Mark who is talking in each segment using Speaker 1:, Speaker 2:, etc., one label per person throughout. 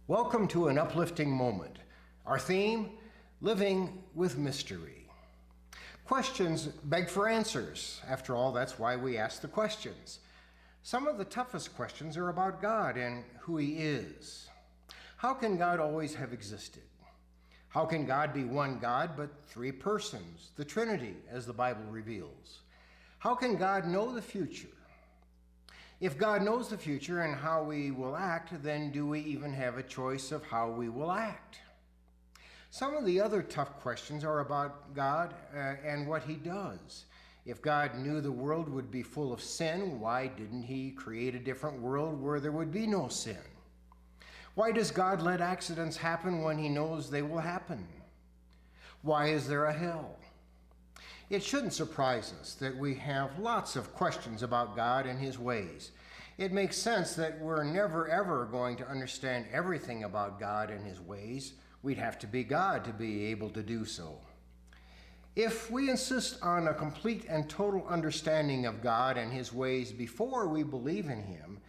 Speaker 1: Welcome to an uplifting moment. Our theme, living with mystery. Questions beg for answers. After all, that's why we ask the questions. Some of the toughest questions are about God and who He is. How can God always have existed? How can God be one God but three persons, the Trinity, as the Bible reveals? How can God know the future? If God knows the future and how we will act, then do we even have a choice of how we will act? Some of the other tough questions are about God and what He does. If God knew the world would be full of sin, why didn't He create a different world where there would be no sin? Why does God let accidents happen when He knows they will happen? Why is there a hell? It shouldn't surprise us that we have lots of questions about God and His ways. It makes sense that we're never ever going to understand everything about God and His ways. We'd have to be God to be able to do so. If we insist on a complete and total understanding of God and His ways before we believe in Him,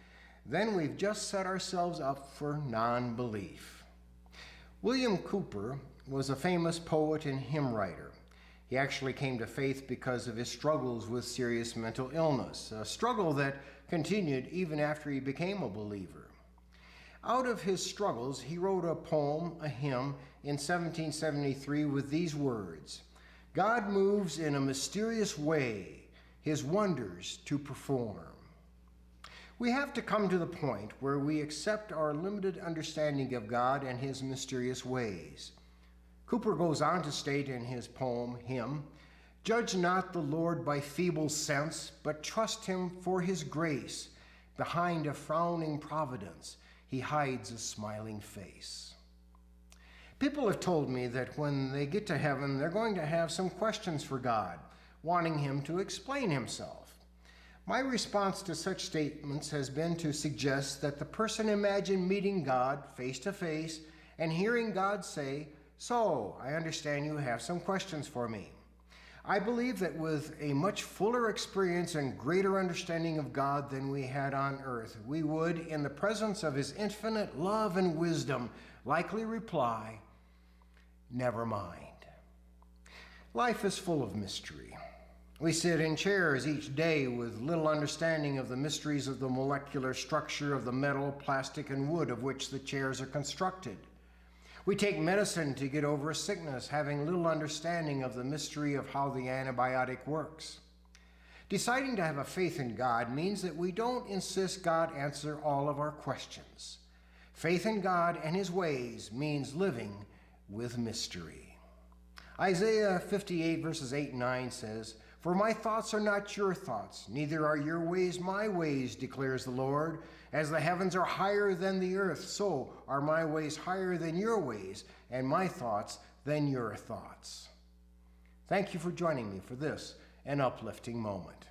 Speaker 1: then we've just set ourselves up for non-belief. William Cowper was a famous poet and hymn writer. He actually came to faith because of his struggles with serious mental illness, a struggle that continued even after he became a believer. Out of his struggles, he wrote a poem, a hymn, in 1773 with these words: "God moves in a mysterious way, His wonders to perform." We have to come to the point where we accept our limited understanding of God and His mysterious ways. Cowper goes on to state in his poem, hymn, "Judge not the Lord by feeble sense, but trust Him for His grace. Behind a frowning providence, He hides a smiling face." People have told me that when they get to heaven, they're going to have some questions for God, wanting Him to explain Himself. My response to such statements has been to suggest that the person imagine meeting God face to face and hearing God say, "So, I understand you have some questions for me." I believe that with a much fuller experience and greater understanding of God than we had on earth, we would, in the presence of His infinite love and wisdom, likely reply, "Never mind." Life is full of mystery. We sit in chairs each day with little understanding of the mysteries of the molecular structure of the metal, plastic, and wood of which the chairs are constructed. We take medicine to get over a sickness, having little understanding of the mystery of how the antibiotic works. Deciding to have a faith in God means that we don't insist God answer all of our questions. Faith in God and His ways means living with mystery. Isaiah 58 verses 8 and 9 says, "For my thoughts are not your thoughts, neither are your ways my ways, declares the Lord. As the heavens are higher than the earth, so are my ways higher than your ways, and my thoughts than your thoughts." Thank you for joining me for this, an uplifting moment.